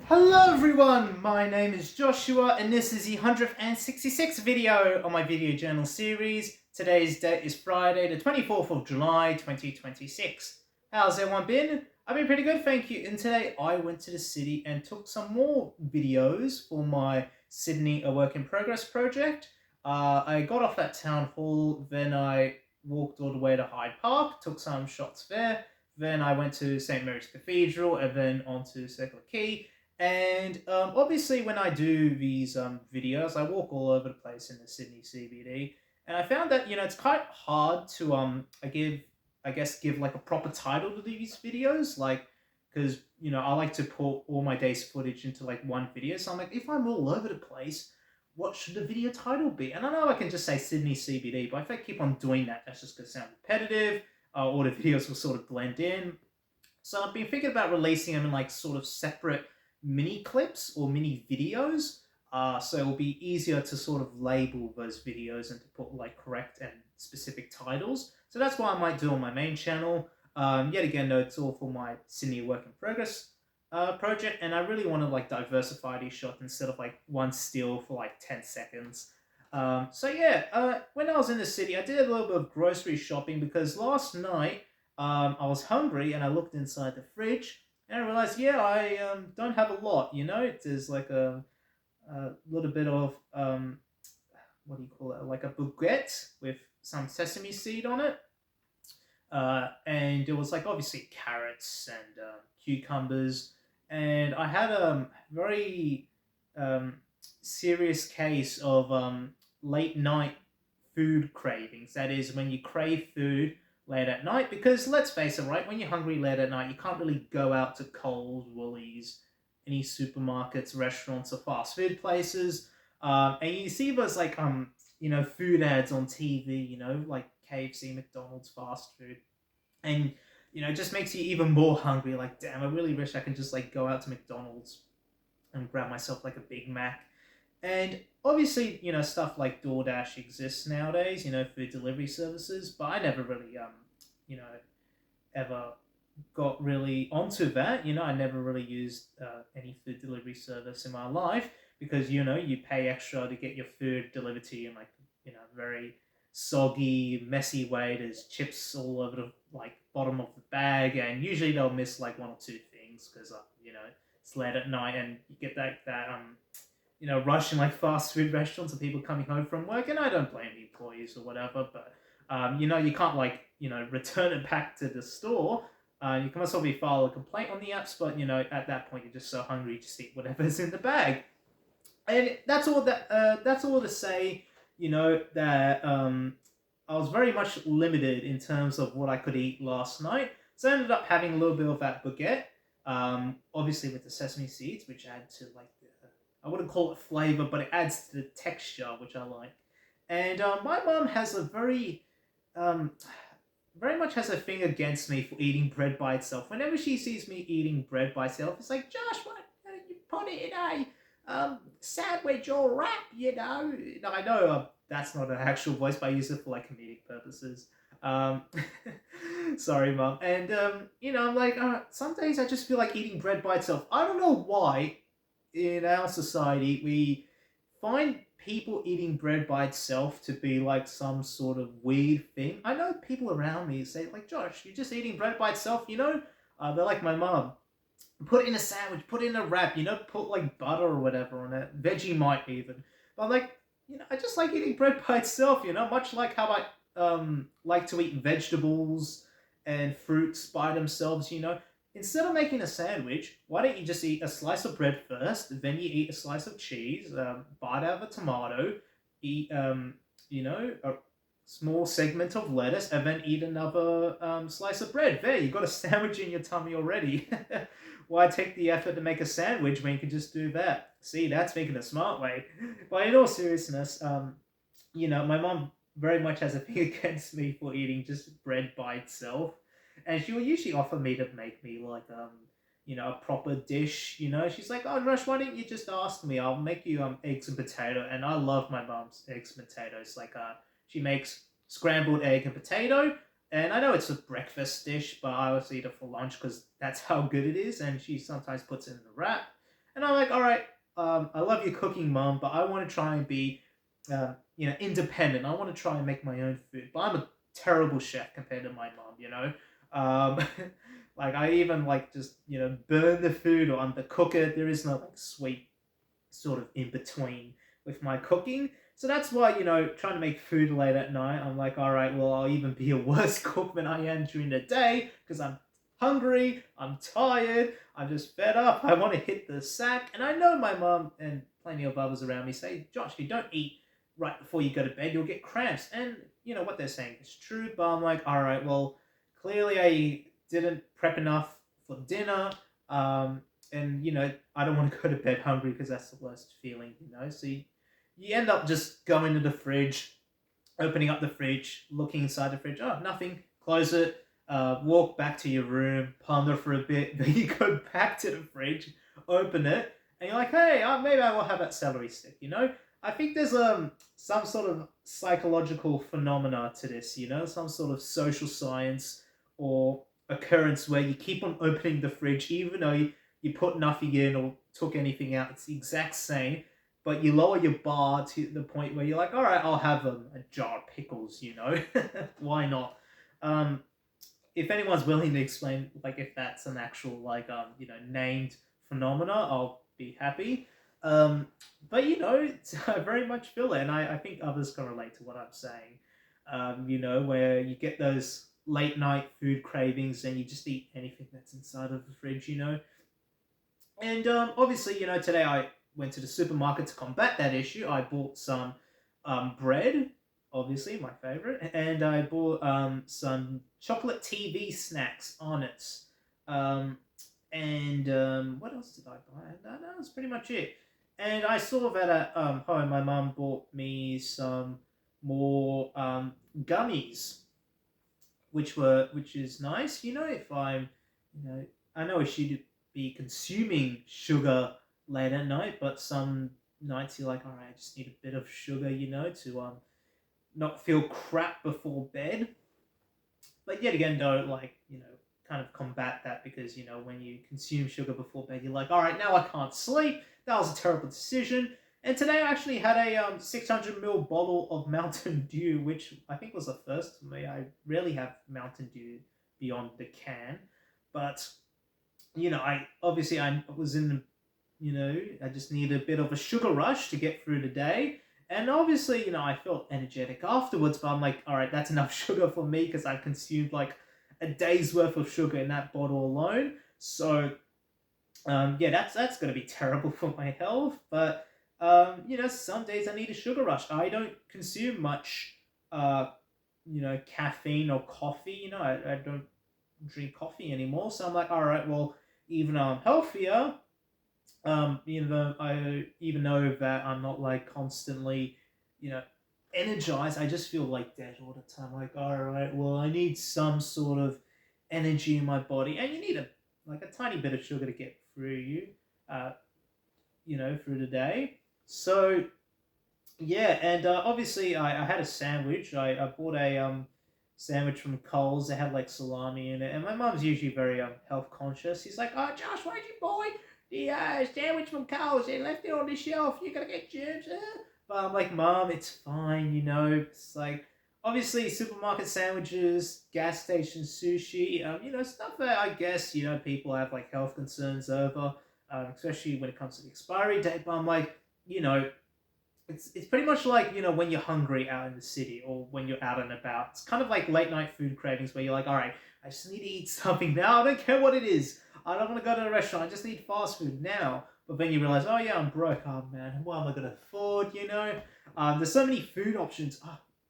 Hello everyone, my name is Joshua and this is the 166th video on my video journal series. Today's date is Friday the 24th of July 2026. How's everyone been? I've been pretty good, thank you. And today I went to the city and took some more videos for my Sydney A Work in Progress project. I got off at Town Hall, then I walked all the way to Hyde Park, took some shots there. Then I went to St. Mary's Cathedral and then on to Circular Quay. And obviously, when I do these videos, I walk all over the place in the Sydney CBD, and I found that it's quite hard to give like a proper title to these videos, like because I like to put all my day's footage into like one video. So I'm like, if I'm all over the place, what should the video title be? And I know I can just say Sydney CBD, but if I keep on doing that, that's just gonna sound repetitive. All the videos will sort of blend in. So I've been thinking about releasing them in like sort of separate mini clips or mini videos. So it'll be easier to sort of label those videos and to put like correct and specific titles. So that's what I might do on my main channel. Yet again, though, it's all for my Sydney Work in Progress project, and I really want to like diversify these shots instead of like one still for like 10 seconds. So yeah, when I was in the city, I did a little bit of grocery shopping because last night I was hungry and I looked inside the fridge and I realized, yeah, I don't have a lot. There's like a little bit of what do you call it? Like a baguette with some sesame seed on it, and there was like obviously carrots and cucumbers, and I had a very um, serious case of late night food cravings. That is, when you crave food late at night, because let's face it, right? When you're hungry late at night, you can't really go out to Coles, Woolies, any supermarkets, restaurants, or fast food places. And you see those like food ads on TV, like KFC, McDonald's, fast food, and it just makes you even more hungry. Like, damn, I really wish I could just like go out to McDonald's and grab myself like a Big Mac. And obviously, stuff like DoorDash exists nowadays, food delivery services, but I never really, you know, ever got really onto that. I never really used any food delivery service in my life because, you pay extra to get your food delivered to you in like, very soggy, messy way. There's chips all over the like bottom of the bag, and usually they'll miss like one or two things because, it's late at night and you get that rush in like fast food restaurants of people coming home from work, and I don't blame the employees or whatever, but you can't like return it back to the store. You can also file a complaint on the apps, but at that point you're just so hungry you just eat whatever's in the bag. And that's all to say, that I was very much limited in terms of what I could eat last night. So I ended up having a little bit of that baguette, obviously with the sesame seeds, which add to like I wouldn't call it flavor, but it adds to the texture, which I like. And my mom has a um, very much has a thing against me for eating bread by itself. Whenever she sees me eating bread by itself, it's like, Josh, what? You put it in a sandwich or wrap, No, I know that's not an actual voice, but I use it for like comedic purposes. Um, sorry, mom. And I'm like, some days I just feel like eating bread by itself. I don't know why in our society we find people eating bread by itself to be like some sort of weird thing. I know people around me say like, Josh, you're just eating bread by itself, they're like my mom. Put it in a sandwich, put it in a wrap, put like butter or whatever on it, Vegemite even. But like, I just like eating bread by itself, much like how I like to eat vegetables and fruits by themselves, Instead of making a sandwich, why don't you just eat a slice of bread first, then you eat a slice of cheese, bite out of a tomato, eat a small segment of lettuce, and then eat another slice of bread. There, you got a sandwich in your tummy already. Why take the effort to make a sandwich when you can just do that? See, that's making a smart way. But in all seriousness, my mom very much has a thing against me for eating just bread by itself, and she will usually offer me to make me like a proper dish. She's like, "Oh, Rush, why don't you just ask me? I'll make you eggs and potato." And I love my mom's eggs and potatoes. Like she makes scrambled egg and potato, and I know it's a breakfast dish, but I always eat it for lunch because that's how good it is. And she sometimes puts it in a wrap. And I'm like, all right, I love your cooking, mom, but I want to try and be, independent. I want to try and make my own food, but I'm a terrible chef compared to my mom. Um, like I even like just burn the food or undercook it. There is no like sweet sort of in between with my cooking. So that's why, trying to make food late at night, I'm like, all right, well, I'll even be a worse cook than I am during the day because I'm hungry, I'm tired, I'm just fed up, I want to hit the sack. And I know my mom and plenty of others around me say, Josh, if you don't eat right before you go to bed, you'll get cramps. And you know what they're saying is true, but I'm like, all right, well, clearly I didn't prep enough for dinner. And I don't want to go to bed hungry because that's the worst feeling. So you end up just going to the fridge, opening up the fridge, looking inside the fridge. Oh, nothing. Close it. Walk back to your room, ponder for a bit. Then you go back to the fridge, open it, and you're like, hey, maybe I will have that celery stick. I think there's some sort of psychological phenomena to this. Some sort of social science or occurrence where you keep on opening the fridge even though you put nothing in or took anything out. It's the exact same, but you lower your bar to the point where you're like, all right, I'll have a jar of pickles. Why not? Um, if anyone's willing to explain, like, if that's an actual, like, named phenomena, I'll be happy. Um, but, I very much feel it, and I think others can relate to what I'm saying. Where you get those late night food cravings and you just eat anything that's inside of the fridge. And obviously, today I went to the supermarket to combat that issue. I bought some bread, obviously my favorite, and I bought some chocolate TV snacks on it. Um, and what else did I buy? No, that was pretty much it. And I saw that at home, my mum bought me some more gummies, which is nice. If I'm, I know she'd be consuming sugar late at night, but some nights you're like, all right, I just need a bit of sugar, to not feel crap before bed. But yet again, though, like kind of combat that because when you consume sugar before bed, you're like, all right, now I can't sleep. That was a terrible decision. And today I actually had a 600 ml bottle of Mountain Dew, which I think was a first for me. I rarely have Mountain Dew beyond the can, but I was in I just needed a bit of a sugar rush to get through the day. And obviously, I felt energetic afterwards, but I'm like, all right, that's enough sugar for me because I consumed like a day's worth of sugar in that bottle alone. So, yeah, that's going to be terrible for my health. But, some days I need a sugar rush. I don't consume much, caffeine or coffee. I don't drink coffee anymore. So I'm like, all right, well, even though I'm healthier, even though that I'm not like constantly, you know, energized, I just feel like dead all the time. Like, all right, well, I need some sort of energy in my body, and you need a tiny bit of sugar to get through uh, through the day. So yeah, and obviously I had a sandwich. I bought a sandwich from Coles. It had like salami in it, and my mum's usually very health conscious. He's like, "Oh, Josh, why'd you buy the sandwich from Coles? They left it on the shelf. You're gonna get germs." But I'm like, "Mom, it's fine. It's like obviously supermarket sandwiches, gas station sushi. Stuff that I guess people have like health concerns over, especially when it comes to the expiry date. But I'm like, you know." It's pretty much like when you're hungry out in the city or when you're out and about. It's kind of like late night food cravings where you're like, all right, I just need to eat something now. I don't care what it is. I don't want to go to a restaurant. I just need fast food now. But then you realize, oh yeah, I'm broke. Oh man, what am I gonna afford? There's so many food options.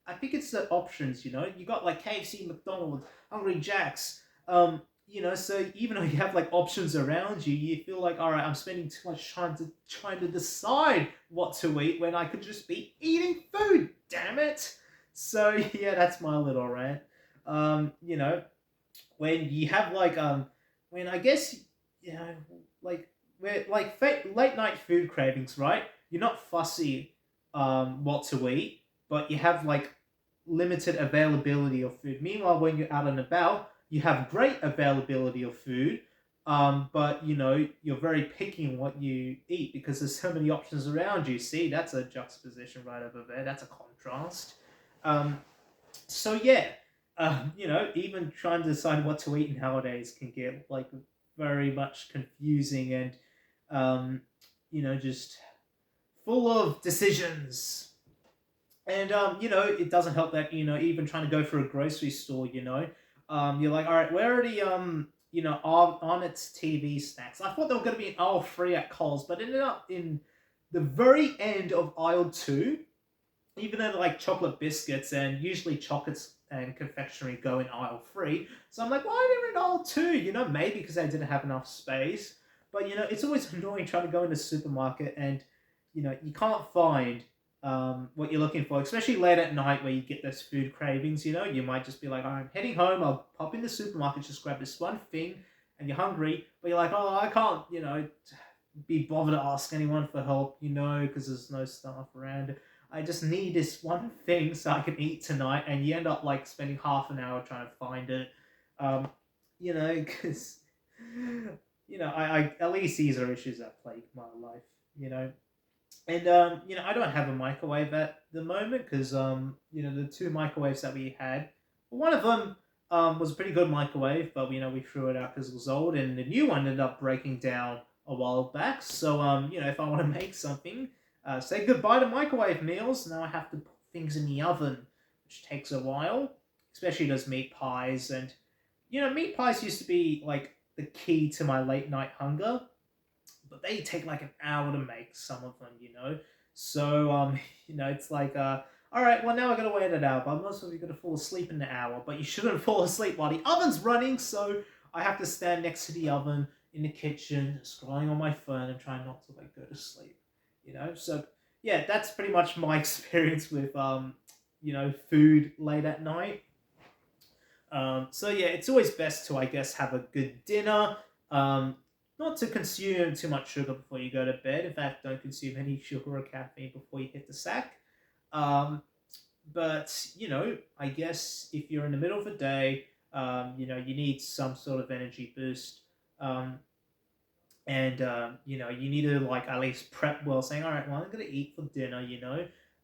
I think it's the options. You got like KFC, McDonald's, Hungry Jack's. So even though you have like options around you, you feel like, all right, I'm spending too much time trying to decide what to eat when I could just be eating food. Damn it! So yeah, that's my little rant. You know, when you have like when I guess like where like late night food cravings, right? You're not fussy what to eat, but you have like limited availability of food. Meanwhile, when you're out and about, you have great availability of food. But you're very picky in what you eat because there's so many options around you. See, that's a juxtaposition right over there. That's a contrast. Um, so yeah, even trying to decide what to eat nowadays can get like very much confusing and just full of decisions. And it doesn't help that even trying to go for a grocery store, you're like, all right, where are the on its TV snacks? I thought they were going to be in aisle three at Coles, but ended up in the very end of aisle two. Even though they're like chocolate biscuits, and usually chocolates and confectionery go in aisle three. So I'm like, why are they in aisle two? Maybe because they didn't have enough space. But it's always annoying trying to go in the supermarket and you can't find what you're looking for, especially late at night where you get those food cravings. You might just be like, oh, I'm heading home. I'll pop in the supermarket, just grab this one thing, and you're hungry. But you're like, oh, I can't, be bothered to ask anyone for help, because there's no staff around. I just need this one thing so I can eat tonight, and you end up like spending half an hour trying to find it. Because I at least these are issues that plague my life. And I don't have a microwave at the moment because the two microwaves that we had, one of them was a pretty good microwave, but we threw it out because it was old, and the new one ended up breaking down a while back. So if I want to make something, say goodbye to microwave meals. Now I have to put things in the oven, which takes a while, especially those meat pies. And meat pies used to be like the key to my late night hunger, but they take like an hour to make, some of them. So it's like all right, well now I gotta wait an hour, but most of you gonna fall asleep in the hour, but you shouldn't fall asleep while the oven's running, so I have to stand next to the oven in the kitchen, scrolling on my phone and trying not to like go to sleep. So yeah, that's pretty much my experience with food late at night. So yeah, it's always best to, I guess, have a good dinner. Um, Not to consume too much sugar before you go to bed. In fact, don't consume any sugar or caffeine before you hit the sack. Um, but I guess if you're in the middle of the day, you need some sort of energy boost. Um, and you need to like at least prep well, saying, all right, well, I'm gonna eat for dinner.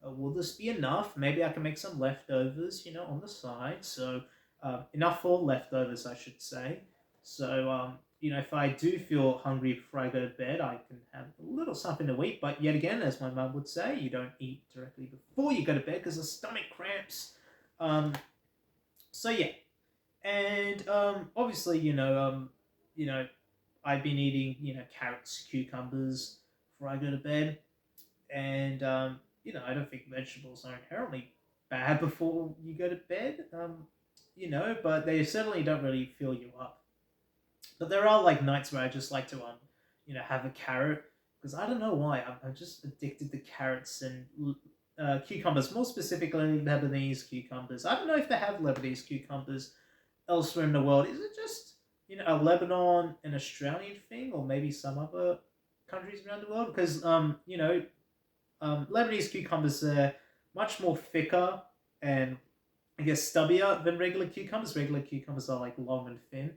Will this be enough? Maybe I can make some leftovers, on the side. So enough for leftovers, I should say. So if I do feel hungry before I go to bed, I can have a little something to eat. But yet again, as my mum would say, you don't eat directly before you go to bed because of stomach cramps. So yeah, and obviously, you know, I've been eating, carrots, cucumbers before I go to bed, and I don't think vegetables are inherently bad before you go to bed. But they certainly don't really fill you up. But there are like nights where I just like to have a carrot because I don't know why I'm just addicted to carrots and cucumbers, more specifically Lebanese cucumbers. I don't know if they have Lebanese cucumbers elsewhere in the world. Is it just a Lebanon and Australian thing, or maybe some other countries around the world? Because Lebanese cucumbers are much more thicker and I guess stubbier than regular cucumbers. Regular cucumbers are like long and thin.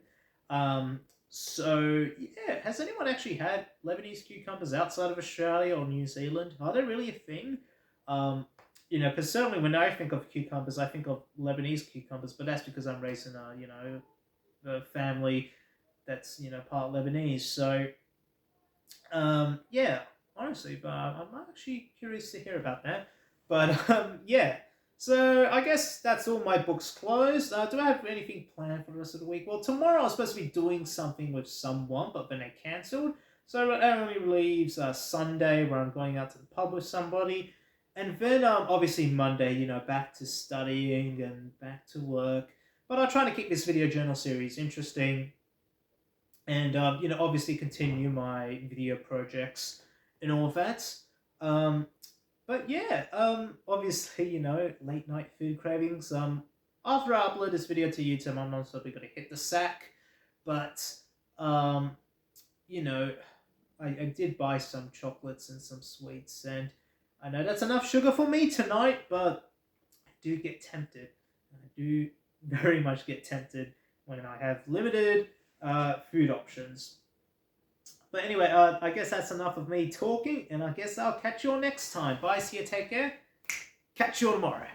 So yeah, has anyone actually had Lebanese cucumbers outside of Australia or New Zealand? Are they really a thing? Um, because certainly when I think of cucumbers, I think of Lebanese cucumbers, but that's because I'm raised in a family that's part Lebanese. So yeah, honestly, but I'm actually curious to hear about that. But yeah, so I guess that's all my books closed. Do I have anything planned for the rest of the week? Well, tomorrow I was supposed to be doing something with someone, but then they cancelled. So that only leaves Sunday where I'm going out to the pub with somebody. And then obviously Monday, back to studying and back to work. But I'll try to keep this video journal series interesting and obviously continue my video projects and all of that. Um, but yeah, obviously late night food cravings. After I upload this video to YouTube, I'm not probably gonna hit the sack, but um, you know, I did buy some chocolates and some sweets, and I know that's enough sugar for me tonight, but I do get tempted. I do very much get tempted when I have limited food options. But anyway, I guess that's enough of me talking, and I guess I'll catch you all next time. Bye, see you, take care. Catch you all tomorrow.